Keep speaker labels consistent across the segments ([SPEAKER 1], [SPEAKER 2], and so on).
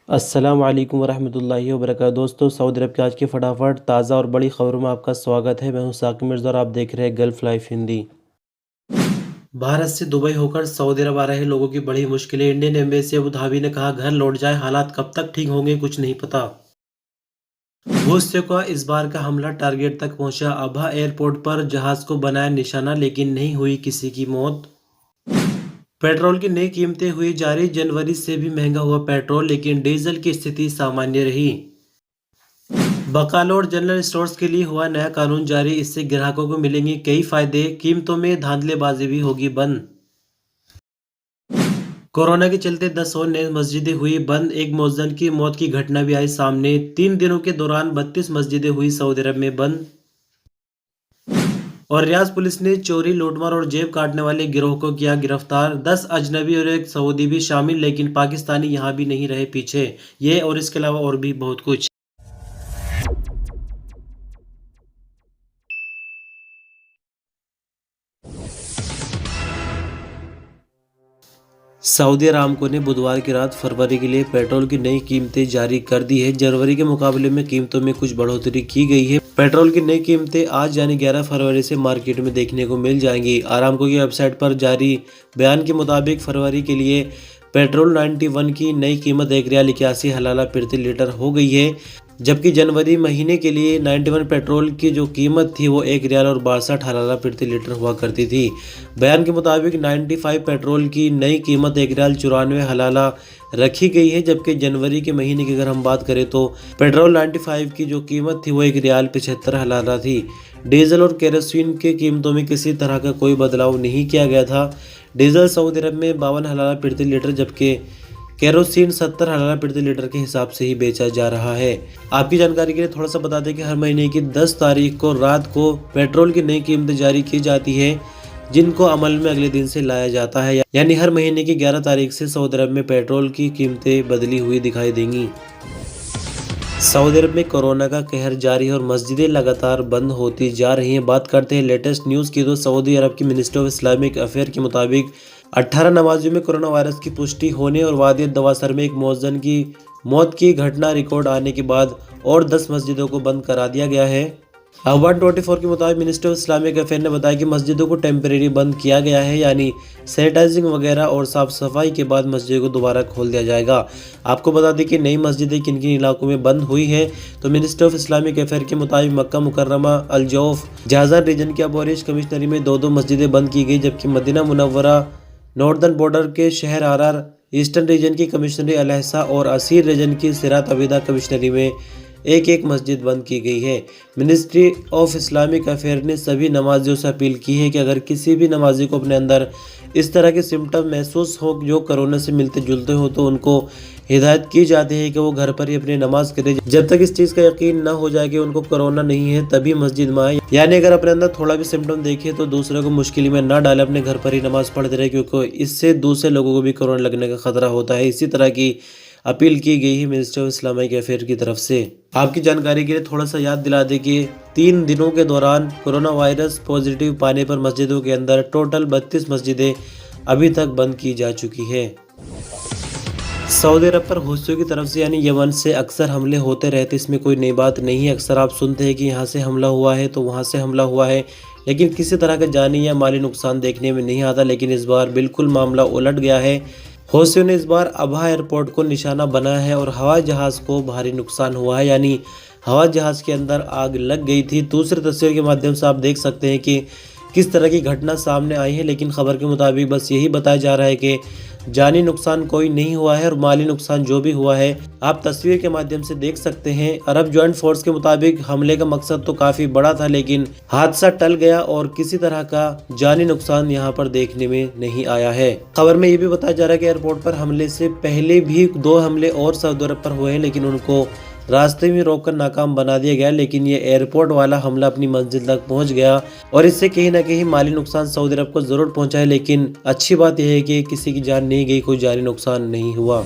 [SPEAKER 1] अस्सलाम वालेकुम वरहमतुल्लाहि वबरकातुहू। दोस्तों, सऊदी अरब की आज की फटाफट ताज़ा और बड़ी खबरों में आपका स्वागत है। मैं हूं साकिब मिर्ज़ा और आप देख रहे हैं गल्फ लाइफ हिंदी। भारत से दुबई होकर सऊदी अरब आ रहे लोगों की बड़ी मुश्किलें। इंडियन एम्बेसी अबू धाबी ने कहा, घर लौट जाए, हालात कब तक ठीक होंगे कुछ नहीं पता। रूस का इस बार का हमला टारगेट तक पहुंचा। अबहा एयरपोर्ट पर जहाज को बनाया निशाना, लेकिन नहीं हुई किसी की मौत। पेट्रोल की नई कीमतें हुई जारी। जनवरी से भी महंगा हुआ पेट्रोल, लेकिन डीजल की स्थिति सामान्य रही। बकालो और जनरल स्टोर्स के लिए हुआ नया कानून जारी। इससे ग्राहकों को मिलेंगे कई फायदे। कीमतों में धांधलेबाजी भी होगी बंद। कोरोना के चलते 10 और नई मस्जिदें हुई बंद। एक मुअज्जिन की मौत की घटना भी आई सामने। 3 दिनों के दौरान 32 मस्जिदें हुई सऊदी अरब में बंद। और रियाज पुलिस ने चोरी, लूटमार और जेब काटने वाले गिरोह को किया गिरफ्तार। 10 अजनबी और एक सऊदी भी शामिल, लेकिन पाकिस्तानी यहां भी नहीं रहे पीछे। ये और इसके अलावा और भी बहुत कुछ। सऊदी अरामको ने बुधवार की रात फरवरी के लिए पेट्रोल की नई कीमतें जारी कर दी है। जनवरी के मुकाबले में कीमतों में कुछ बढ़ोतरी की गई है। पेट्रोल की नई कीमतें आज यानी 11 फरवरी से मार्केट में देखने को मिल जाएंगी। अरामको की वेबसाइट पर जारी बयान के मुताबिक फरवरी के लिए पेट्रोल 91 की नई कीमत 1 रियाल 81 हलाला प्रति लीटर हो गई है, जबकि जनवरी महीने के लिए 91 पेट्रोल की जो कीमत थी वो 1 रियाल और 62 हलाला प्रति लीटर हुआ करती थी। बयान के मुताबिक 95 पेट्रोल की नई कीमत 1 रियाल 94 हलाला रखी गई है, जबकि जनवरी के महीने की अगर हम बात करें तो पेट्रोल 95 की जो कीमत थी वो 1 रियाल 75 हलाला थी। डीजल और केरोसिन की कीमतों में किसी तरह का कोई बदलाव नहीं किया गया था। डीजल सऊदी अरब में 52 हलाला प्रति लीटर, जबकि केरोसिन 70 हलाला प्रति लीटर के हिसाब से ही बेचा जा रहा है। आपकी जानकारी के लिए थोड़ा सा बता दें कि हर महीने की 10 तारीख को रात को पेट्रोल की नई कीमतें जारी की जाती है, जिनको अमल में अगले दिन से लाया जाता है। यानी हर महीने की 11 तारीख से सऊदी अरब में पेट्रोल की कीमतें बदली हुई दिखाई देंगी। सऊदी अरब में कोरोना का कहर जारी है और मस्जिदें लगातार बंद होती जा रही हैं। बात करते हैं लेटेस्ट न्यूज़ की, तो सऊदी अरब की मिनिस्ट्री ऑफ इस्लामिक अफेयर के मुताबिक 18 नमाजियों में कोरोना वायरस की पुष्टि होने और वादियत दवासर में एक मुअज्जिन की मौत की घटना रिकॉर्ड आने के बाद और 10 मस्जिदों को बंद करा दिया गया है। अखबार 24 के मुताबिक मिनिस्ट्री ऑफ इस्लामिक अफेयर ने बताया कि मस्जिदों को टेम्परेरी बंद किया गया है, यानी सैनिटाइजिंग वगैरह और साफ सफाई के बाद मस्जिदों को दोबारा खोल दिया जाएगा। आपको बता दें कि नई मस्जिदें किन किन इलाकों में बंद हुई है, तो मिनिस्ट्री ऑफ इस्लामिक अफेयर के मुताबिक मक्का मुकर्रमा, अल जौफ, जाज़ान रीजन की अबोरिश कमिश्नरी में 2 मस्जिदें बंद की गई, जबकि मदीना मुनव्वरा, नॉर्दर्न बॉर्डर के शहर आरार, ईस्टर्न रीजन की कमिश्नरी अल अहसा और असीर रीजन की सिरात अबीदा कमिश्नरी में एक मस्जिद बंद की गई है। मिनिस्ट्री ऑफ इस्लामिक अफेयर ने सभी नमाजियों से अपील की है कि अगर किसी भी नमाजी को अपने अंदर इस तरह के सिम्टम महसूस हो जो कोरोना से मिलते जुलते हो, तो उनको हिदायत की जाती है कि वो घर पर ही अपनी नमाज करे। जब तक इस चीज़ का यकीन न हो जाए कि उनको कोरोना नहीं है तभी मस्जिद में आए। यानी अगर अपने अंदर थोड़ा भी सिम्टम देखे तो दूसरे को मुश्किल में ना डाले, अपने घर पर ही नमाज पढ़ते रहे, क्योंकि इससे दूसरे लोगों को भी कोरोना लगने का खतरा होता है। इसी तरह की अपील की गई है मिनिस्ट्री ऑफ इस्लामिक अफेयर की तरफ से। आपकी जानकारी के लिए थोड़ा सा याद दिला दें कि 3 दिनों के दौरान कोरोना वायरस पॉजिटिव पाने पर मस्जिदों के अंदर टोटल 32 मस्जिदें अभी तक बंद की जा चुकी है। सऊदी अरब पर हूथियों की तरफ से यानी यमन से अक्सर हमले होते रहते, इसमें कोई नई बात नहीं है। अक्सर आप सुनते हैं कि यहाँ से हमला हुआ है तो वहाँ से हमला हुआ है, लेकिन किसी तरह का जानी या माली नुकसान देखने में नहीं आता। लेकिन इस बार बिल्कुल मामला उलट गया है। हौसियों ने इस बार अबहा एयरपोर्ट को निशाना बनाया है और हवाई जहाज़ को भारी नुकसान हुआ है, यानी हवाई जहाज़ के अंदर आग लग गई थी। दूसरी तस्वीर के माध्यम से आप देख सकते हैं कि किस तरह की घटना सामने आई है, लेकिन खबर के मुताबिक बस यही बताया जा रहा है कि जानी नुकसान कोई नहीं हुआ है और माली नुकसान जो भी हुआ है आप तस्वीर के माध्यम से देख सकते हैं। अरब ज्वाइंट फोर्स के मुताबिक हमले का मकसद तो काफ़ी बड़ा था, लेकिन हादसा टल गया और किसी तरह का जानी नुकसान यहाँ पर देखने में नहीं आया है। खबर में ये भी बताया जा रहा है कि एयरपोर्ट पर हमले से पहले भी 2 हमले और सऊदी अरब पर हुए हैं, लेकिन उनको रास्ते में रोककर नाकाम बना दिया गया। लेकिन ये एयरपोर्ट वाला हमला अपनी मंजिल तक पहुंच गया और इससे कहीं ना कहीं माली नुकसान सऊदी अरब को ज़रूर पहुंचा है, लेकिन अच्छी बात यह है कि किसी की जान नहीं गई, कोई जानी नुकसान नहीं हुआ।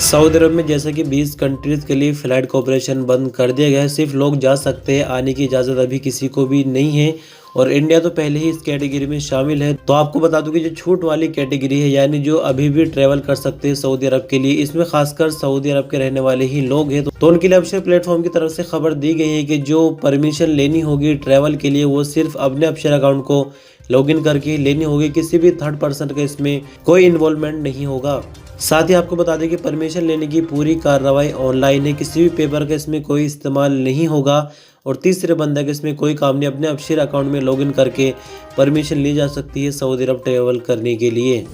[SPEAKER 1] सऊदी अरब में जैसा कि 20 कंट्रीज़ के लिए फ़्लाइट ऑपरेशन बंद कर दिया गया है। सिर्फ लोग जा सकते हैं, आने की इजाज़त अभी किसी को भी नहीं है। और इंडिया तो पहले ही इस कैटेगरी में शामिल है। तो आपको बता दूं कि जो छूट वाली कैटेगरी है, यानी जो अभी भी ट्रेवल कर सकते हैं सऊदी अरब के लिए, इसमें खासकर सऊदी अरब के रहने वाले ही लोग हैं। तो उनके लिए अबशर प्लेटफॉर्म की तरफ से खबर दी गई है कि जो परमिशन लेनी होगी ट्रैवल के लिए वो सिर्फ अपने अबशर अकाउंट को लॉगिन करके लेनी होगी। किसी भी थर्ड पर्सन का इसमें कोई इन्वॉल्वमेंट नहीं होगा। साथ ही आपको बता दें कि परमिशन लेने की पूरी कार्रवाई ऑनलाइन है, किसी भी पेपर का इसमें कोई इस्तेमाल नहीं होगा और तीसरे बंदे का इसमें कोई काम नहीं। अपने अबशर अकाउंट में लॉगिन करके परमिशन ली जा सकती है सऊदी अरब ट्रैवल करने के लिए।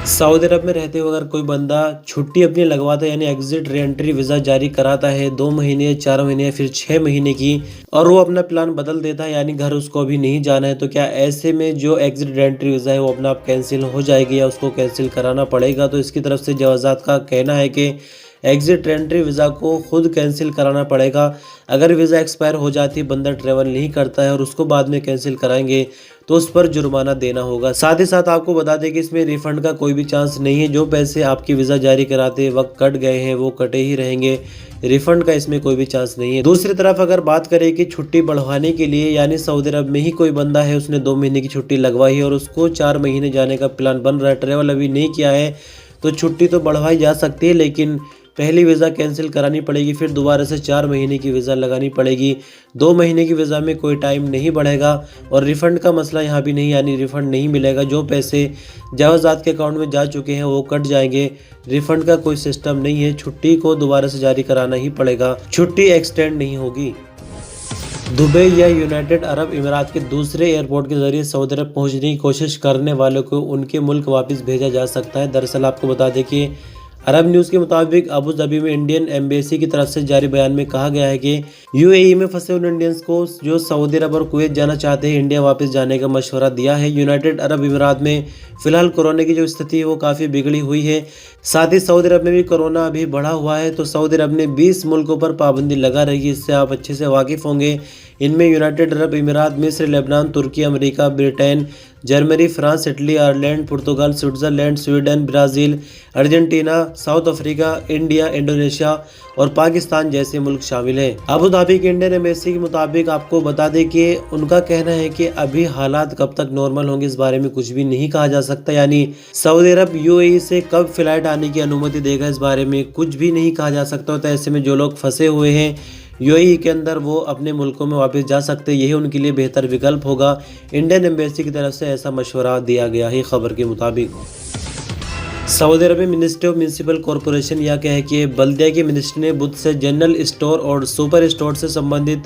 [SPEAKER 1] सऊदी अरब में रहते हुए अगर कोई बंदा छुट्टी अपनी लगवाता है, यानी एग्जिट री एंट्री वीज़ा जारी कराता है 2 महीने, 4 महीने या फिर 6 महीने की, और वो अपना प्लान बदल देता है, यानी घर उसको अभी नहीं जाना है, तो क्या ऐसे में जो एग्जिट री एंट्री वीज़ा है वो अपना आप कैंसिल हो जाएगी या उसको कैंसिल कराना पड़ेगा? तो इसकी तरफ से जवाज़ात का कहना है कि एग्जिट एंट्री वीज़ा को खुद कैंसिल कराना पड़ेगा। अगर वीज़ा एक्सपायर हो जाती है, बंदा ट्रैवल नहीं करता है और उसको बाद में कैंसिल कराएंगे तो उस पर जुर्माना देना होगा। साथ ही साथ आपको बता दें कि इसमें रिफंड का कोई भी चांस नहीं है। जो पैसे आपकी वीज़ा जारी कराते वक्त कट गए हैं वो कटे ही रहेंगे, रिफंड का इसमें कोई भी चांस नहीं है। दूसरी तरफ अगर बात करें कि छुट्टी बढ़वाने के लिए, यानी सऊदी अरब में ही कोई बंदा है, उसने 2 महीने की छुट्टी लगवाई है और उसको 4 महीने जाने का प्लान बन रहा है, ट्रैवल अभी नहीं किया है, तो छुट्टी तो बढ़वाई जा सकती है, लेकिन पहली वीज़ा कैंसिल करानी पड़ेगी, फिर दोबारा से 4 महीने की वीज़ा लगानी पड़ेगी। 2 महीने की वीज़ा में कोई टाइम नहीं बढ़ेगा और रिफ़ंड का मसला यहाँ भी नहीं, यानी रिफ़ंड नहीं मिलेगा। जो पैसे जवाज़ात के अकाउंट में जा चुके हैं वो कट जाएंगे, रिफ़ंड का कोई सिस्टम नहीं है। छुट्टी को दोबारा से जारी कराना ही पड़ेगा, छुट्टी एक्सटेंड नहीं होगी। दुबई या यूनाइटेड अरब अमीरात के दूसरे एयरपोर्ट के जरिए सऊदी अरब पहुँचने की कोशिश करने वालों को उनके मुल्क वापस भेजा जा सकता है। दरअसल आपको बता दें कि अरब न्यूज़ के मुताबिक अबू धाबी में इंडियन एम्बेसी की तरफ से जारी बयान में कहा गया है कि यूएई में फंसे उन इंडियंस को जो सऊदी अरब और कुवैत जाना चाहते हैं, इंडिया वापस जाने का मशवरा दिया है। यूनाइटेड अरब अमीरात में फिलहाल कोरोना की जो स्थिति है वो काफ़ी बिगड़ी हुई है। साथ ही सऊदी अरब में भी कोरोना अभी बढ़ा हुआ है। तो सऊदी अरब ने 20 मुल्कों पर पाबंदी लगा रही है, इससे आप अच्छे से वाकिफ़ होंगे। इनमें यूनाइटेड अरब अमीरात, मिस्र, लेबनान, तुर्की, America, Britain, Germany, France, Italy, Ireland, पुर्तगाल, Switzerland, Sweden, Brazil, Argentina, South Africa, India, Indonesia और पाकिस्तान जैसे मुल्क शामिल हैं। अबू धाबी के इंडियन एम्बेसी के मुताबिक आपको बता दें कि उनका कहना है कि अभी हालात कब तक नॉर्मल होंगे इस बारे में कुछ भी नहीं कहा जा सकता, यानी सऊदी अरब यूएई से कब फ्लाइट आने की अनुमति देगा इस बारे में कुछ भी नहीं कहा जा सकता। तो ऐसे में जो लोग फंसे हुए हैं यूएई के अंदर वो अपने मुल्कों में वापस जा सकते हैं, यही उनके लिए बेहतर विकल्प होगा। इंडियन एम्बेसी की तरफ से ऐसा मशवरा दिया गया है खबर के मुताबिक। सऊदी अरब में मिनिस्ट्री ऑफ म्यूनिसिपल कॉरपोरेशन या कहे कि बल्दिया के मिनिस्ट्री ने बुध से जनरल स्टोर और सुपर स्टोर से संबंधित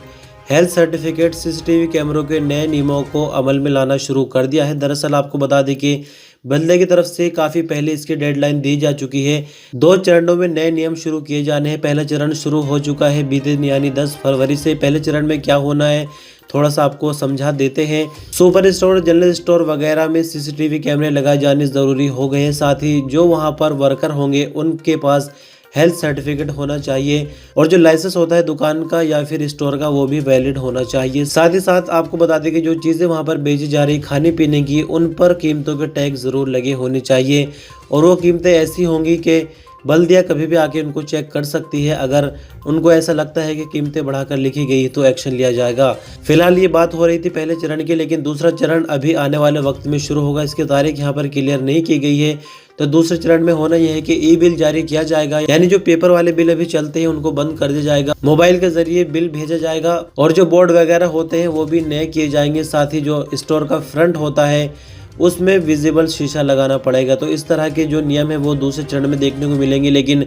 [SPEAKER 1] हेल्थ सर्टिफिकेट सीसीटीवी कैमरों के नए नियमों को अमल में लाना शुरू कर दिया है। दरअसल आपको बता दें कि बल्दिया की तरफ से काफ़ी पहले इसकी डेडलाइन दी जा चुकी है। 2 चरणों में नए नियम शुरू किए जाने हैं। पहला चरण शुरू हो चुका है बीते दिन यानी 10 फरवरी से। पहले चरण में क्या होना है थोड़ा सा आपको समझा देते हैं। सुपर स्टोर, जनरल स्टोर वगैरह में सीसीटीवी कैमरे लगाए जाने ज़रूरी हो गए हैं। साथ ही जो वहां पर वर्कर होंगे उनके पास हेल्थ सर्टिफिकेट होना चाहिए और जो लाइसेंस होता है दुकान का या फिर स्टोर का वो भी वैलिड होना चाहिए। साथ ही साथ आपको बता दें कि जो चीज़ें वहां पर बेची जा रही खाने पीने की उन पर कीमतों के टैग ज़रूर लगे होने चाहिए और वो कीमतें ऐसी होंगी कि बल्दिया कभी भी आके उनको चेक कर सकती है। अगर उनको ऐसा लगता है कि कीमतें बढ़ाकर लिखी गई तो एक्शन लिया जाएगा। फिलहाल ये बात हो रही थी पहले चरण की, लेकिन दूसरा चरण अभी आने वाले वक्त में शुरू होगा। इसकी तारीख यहाँ पर क्लियर नहीं की गई है। तो दूसरे चरण में होना यह है कि ई बिल जारी किया जाएगा, यानी जो पेपर वाले बिल अभी चलते हैं उनको बंद कर दिया जाएगा। मोबाइल के जरिए बिल भेजा जाएगा और जो बोर्ड वगैरह होते हैं वो भी नए किए जाएंगे। साथ ही जो स्टोर का फ्रंट होता है उसमें विजिबल शीशा लगाना पड़ेगा। तो इस तरह के जो नियम है वो दूसरे चरण में देखने को मिलेंगे। लेकिन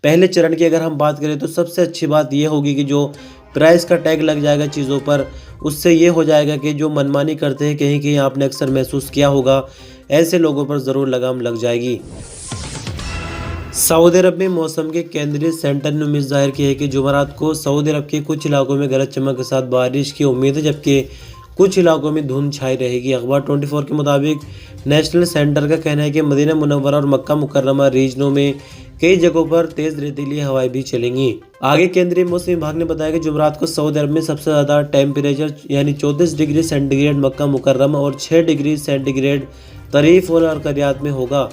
[SPEAKER 1] पहले चरण की अगर हम बात करें तो सबसे अच्छी बात यह होगी कि जो प्राइस का टैग लग जाएगा चीज़ों पर, उससे ये हो जाएगा कि जो मनमानी करते हैं कहीं कहीं आपने अक्सर महसूस किया होगा, ऐसे लोगों पर ज़रूर लगाम लग जाएगी। सऊदी अरब में मौसम के केंद्रीय सेंटर ने उम्मीद जाहिर की है कि जुमेरात को सऊदी अरब के कुछ इलाकों में गरज चमक के साथ बारिश की उम्मीद है, जबकि कुछ इलाकों में धुंध छाई रहेगी। अखबार 24 के मुताबिक नेशनल सेंटर का कहना है कि मदीना मुनव्वरा और मक्का मुकर्रमा रीजनों में कई जगहों पर तेज रेतीली हवाएं भी चलेंगी। आगे केंद्रीय मौसम विभाग ने बताया कि जुमेरात को सऊदी अरब में सबसे ज़्यादा टेम्परेचर यानी 34 डिग्री सेंटीग्रेड मक्का मुकर्रमा और 6 डिग्री सेंटीग्रेड तरीफ और अरकरियात में होगा।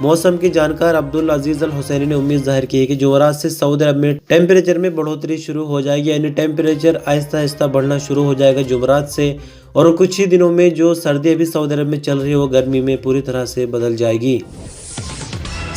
[SPEAKER 1] मौसम की जानकार अब्दुल अजीज अल हुसैनी ने उम्मीद जाहिर की है कि जुमेरात से सऊदी अरब में टेम्परेचर में बढ़ोतरी शुरू हो जाएगी, यानी टेम्परेचर आहिस्ता आहिस्ता बढ़ना शुरू हो जाएगा जुमेरात से, और कुछ ही दिनों में जो सर्दी अभी सऊदी अरब में चल रही है वो गर्मी में पूरी तरह से बदल जाएगी।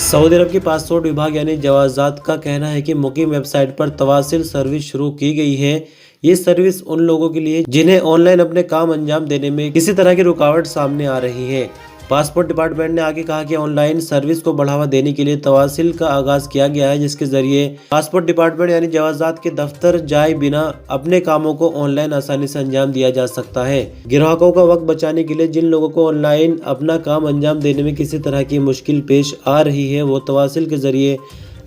[SPEAKER 1] सऊदी अरब की पासपोर्ट विभाग यानी जवाजात का कहना है कि मुकीम वेबसाइट पर तवासिल सर्विस शुरू की गई है। ये सर्विस उन लोगों के लिए जिन्हें ऑनलाइन अपने काम अंजाम देने में किसी तरह की रुकावट सामने आ रही है। पासपोर्ट डिपार्टमेंट ने आगे कहा कि ऑनलाइन सर्विस को बढ़ावा देने के लिए तवासिल का आगाज किया गया है, जिसके जरिए पासपोर्ट डिपार्टमेंट यानी जवाजात के दफ्तर जाए बिना अपने कामों को ऑनलाइन आसानी से अंजाम दिया जा सकता है। ग्राहकों का वक्त बचाने के लिए जिन लोगों को ऑनलाइन अपना काम अंजाम देने में किसी तरह की मुश्किल पेश आ रही है वो तवासिल के जरिए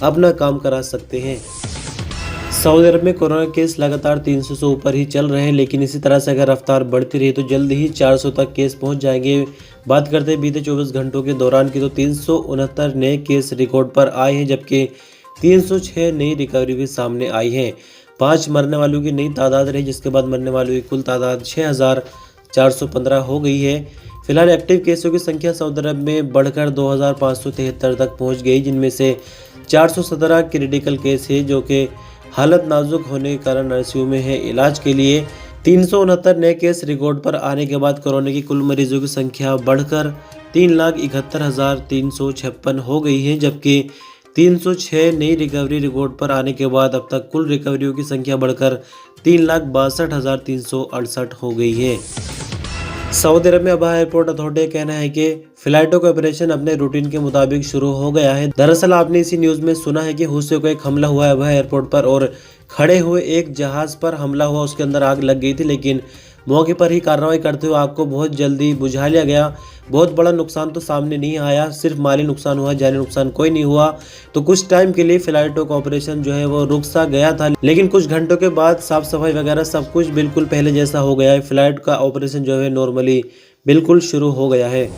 [SPEAKER 1] अपना काम करा सकते हैं। सऊदी अरब में कोरोना केस लगातार 300 से ऊपर ही चल रहे हैं, लेकिन इसी तरह से अगर रफ्तार बढ़ती रही तो जल्द ही 400 तक केस पहुंच जाएंगे। बात करते हैं बीते 24 घंटों के दौरान की तो 369 नए केस रिकॉर्ड पर आए हैं, जबकि 306 नई रिकवरी भी सामने आई है। 5 मरने वालों की नई तादाद रही, जिसके बाद मरने वालों की कुल तादाद 6415 हो गई है। फिलहाल एक्टिव केसों की संख्या सऊदी अरब में बढ़कर 2573 तक पहुँच गई, जिनमें से 417 क्रिटिकल केस है जो कि हालत नाजुक होने के कारण आईसीयू में है इलाज के लिए। 369 नए केस रिकॉर्ड पर आने के बाद कोरोना की कुल मरीजों की संख्या बढ़कर 3,71,356 हो गई है, जबकि 306 नई रिकवरी रिकॉर्ड पर आने के बाद अब तक कुल रिकवरियों की संख्या बढ़कर 3,62,368 हो गई है। सऊदी अरब में अबहा एयरपोर्ट अथॉरिटी का कहना है कि फ्लाइटों का ऑपरेशन अपने रूटीन के मुताबिक शुरू हो गया है। दरअसल आपने इसी न्यूज़ में सुना है कि हुस्से को एक हमला हुआ है अबहा एयरपोर्ट पर और खड़े हुए एक जहाज़ पर हमला हुआ, उसके अंदर आग लग गई थी, लेकिन मौके पर ही कार्रवाई करते हुए आग को बहुत जल्दी बुझा लिया गया। बहुत बड़ा नुकसान तो सामने नहीं आया, सिर्फ माली नुकसान हुआ, जानी नुकसान कोई नहीं हुआ। तो कुछ टाइम के लिए फ्लाइटों का ऑपरेशन जो है वो रुक सा गया था, लेकिन कुछ घंटों के बाद साफ सफाई वगैरह सब कुछ बिल्कुल पहले जैसा हो गया है। फ्लाइट का ऑपरेशन जो है नॉर्मली बिल्कुल शुरू हो गया है।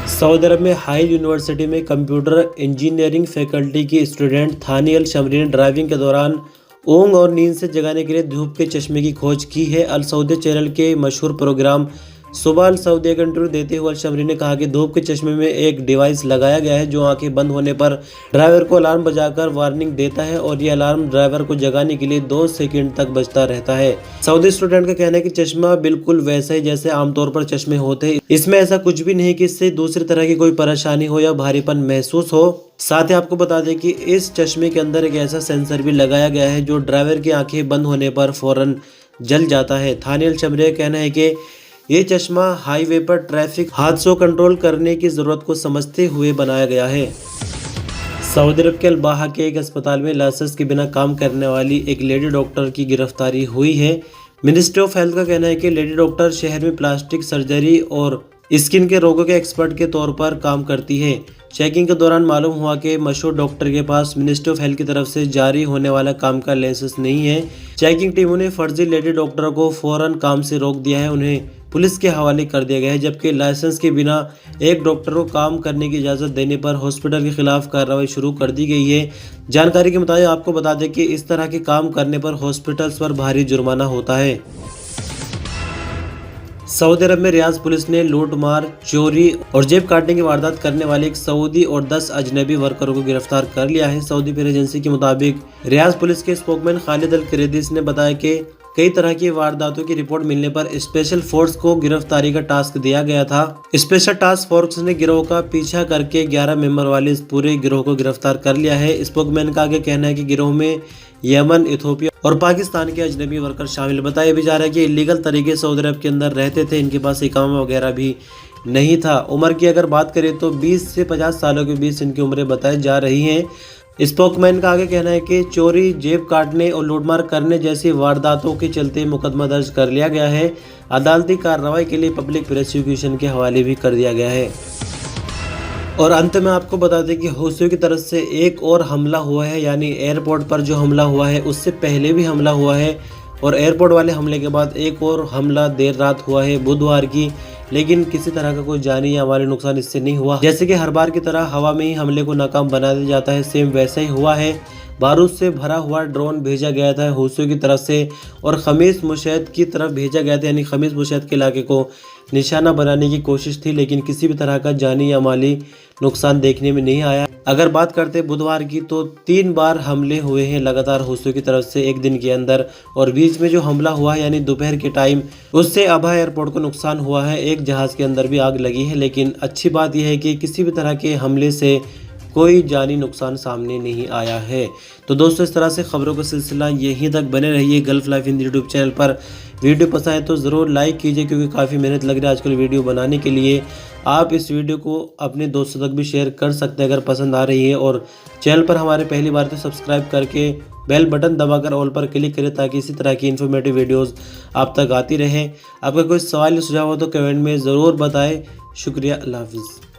[SPEAKER 1] सऊदी अरब में हाइल यूनिवर्सिटी में कंप्यूटर इंजीनियरिंग फैकल्टी की स्टूडेंट थानिया अल शमरी ने ड्राइविंग के दौरान ऊँग और नींद से जगाने के लिए धूप के चश्मे की खोज की है। अल सऊदी चैनल के मशहूर प्रोग्राम सुबह अल सऊदी का इंटरव्यू देते हुए अल शमरी ने कहा कि धूप के चश्मे में एक डिवाइस लगाया गया है जो आंखें बंद होने पर ड्राइवर को अलार्म बजाकर वार्निंग देता है, और ये अलार्म ड्राइवर को जगाने के लिए 2 सेकंड तक बजता रहता है। सऊदी स्टूडेंट का कहना है कि चश्मा बिल्कुल वैसा ही जैसे आमतौर पर चश्मे होते हैं, इसमें ऐसा कुछ भी नहीं कि इससे दूसरी तरह की कोई परेशानी हो या भारीपन महसूस हो। साथ ही आपको बता दें कि इस चश्मे के अंदर एक ऐसा सेंसर भी लगाया गया है जो ड्राइवर की आंखें बंद होने पर फौरन जल जाता है। थानिया अल शमरी का कहना है कि ये चश्मा हाईवे पर ट्रैफिक हादसों कंट्रोल करने की ज़रूरत को समझते हुए बनाया गया है। सऊदी अरब के अल-बाहा के एक अस्पताल में लाइसेंस के बिना काम करने वाली एक लेडी डॉक्टर की गिरफ्तारी हुई है। मिनिस्ट्री ऑफ हेल्थ का कहना है कि लेडी डॉक्टर शहर में प्लास्टिक सर्जरी और स्किन के रोगों के एक्सपर्ट के तौर पर काम करती है। चेकिंग के दौरान मालूम हुआ कि मशहूर डॉक्टर के पास मिनिस्ट्री ऑफ हेल्थ की तरफ से जारी होने वाला काम का लाइसेंस नहीं है। चेकिंग टीमों ने फर्जी लेडी डॉक्टरों को फौरन काम से रोक दिया है, उन्हें पुलिस के हवाले कर दिया गया है, जबकि लाइसेंस के बिना एक डॉक्टर को काम करने की इजाज़त देने पर हॉस्पिटल के खिलाफ कार्रवाई शुरू कर दी गई है। जानकारी के मुताबिक आपको बता दें कि इस तरह के काम करने पर हॉस्पिटल्स पर भारी जुर्माना होता है। सऊदी अरब में रियाज पुलिस ने लूटमार, चोरी और जेब काटने की वारदात करने वाले एक सऊदी और 10 अजनबी वर्करों को गिरफ्तार कर लिया है। सऊदी प्रेस एजेंसी के मुताबिक रियाज पुलिस के स्पोकमैन खालिद अल क्रेदिस ने बताया कि कई तरह की वारदातों की रिपोर्ट मिलने पर स्पेशल फोर्स को गिरफ्तारी का टास्क दिया गया था। स्पेशल टास्क फोर्स ने गिरोह का पीछा करके 11 मेंबर वाले इस पूरे गिरोह को गिरफ्तार कर लिया है। स्पोकमैन का आगे कहना है कि गिरोह में यमन, इथोपिया और पाकिस्तान के अजनबी वर्कर शामिल। बताया भी जा रहा है कि इलीगल तरीके सऊदी अरब के अंदर रहते थे, इनके पास इकामा वगैरह भी नहीं था। उम्र की अगर बात करें तो 20 से 50 सालों के बीच इनकी उम्रें बताई जा रही हैं। स्पोकमैन का आगे कहना है कि चोरी, जेब काटने और लूटमार करने जैसी वारदातों के चलते मुकदमा दर्ज कर लिया गया है। अदालती कार्रवाई के लिए पब्लिक प्रोसिक्यूशन के हवाले भी कर दिया गया है। और अंत में आपको बता दें कि हौसियों की तरफ से एक और हमला हुआ है, यानी एयरपोर्ट पर जो हमला हुआ है उससे पहले भी हमला हुआ है, और एयरपोर्ट वाले हमले के बाद एक और हमला देर रात हुआ है बुधवार की, लेकिन किसी तरह का कोई जानी या माली नुकसान इससे नहीं हुआ। जैसे कि हर बार की तरह हवा में ही हमले को नाकाम बना दिया जाता है, सेम वैसा ही हुआ है। बारूद से भरा हुआ ड्रोन भेजा गया था हौसियों की तरफ से और खमीस मुशैद की तरफ भेजा गया था, यानी खमीस मुशैद के इलाके को निशाना बनाने की कोशिश थी, लेकिन किसी भी तरह का जानी या माली नुकसान देखने में नहीं आया। अगर बात करते हैं बुधवार की, तो 3 बार हमले हुए हैं लगातार हूथियों की तरफ से एक दिन के अंदर, और बीच में जो हमला हुआ है यानी दोपहर के टाइम, उससे अबहा एयरपोर्ट को नुकसान हुआ है। एक जहाज के अंदर भी आग लगी है, लेकिन अच्छी बात यह है कि किसी भी तरह के हमले से कोई जानी नुकसान सामने नहीं आया है। तो दोस्तों, इस तरह से खबरों का सिलसिला यहीं तक बने रहिए gulf life Hindi YouTube channel पर। वीडियो पसंद आए तो ज़रूर लाइक कीजिए, क्योंकि काफ़ी मेहनत लग रही है आजकल वीडियो बनाने के लिए। आप इस वीडियो को अपने दोस्तों तक भी शेयर कर सकते हैं अगर पसंद आ रही है, और चैनल पर हमारे पहली बार तो सब्सक्राइब करके बेल बटन दबाकर ऑल पर क्लिक करें, ताकि इसी तरह की इन्फॉर्मेटिव वीडियोस आप तक आती रहे। आपका कोई सवाल या सुझाव हो तो कमेंट में ज़रूर बताएं। शुक्रिया, अल्लाह हाफिज़।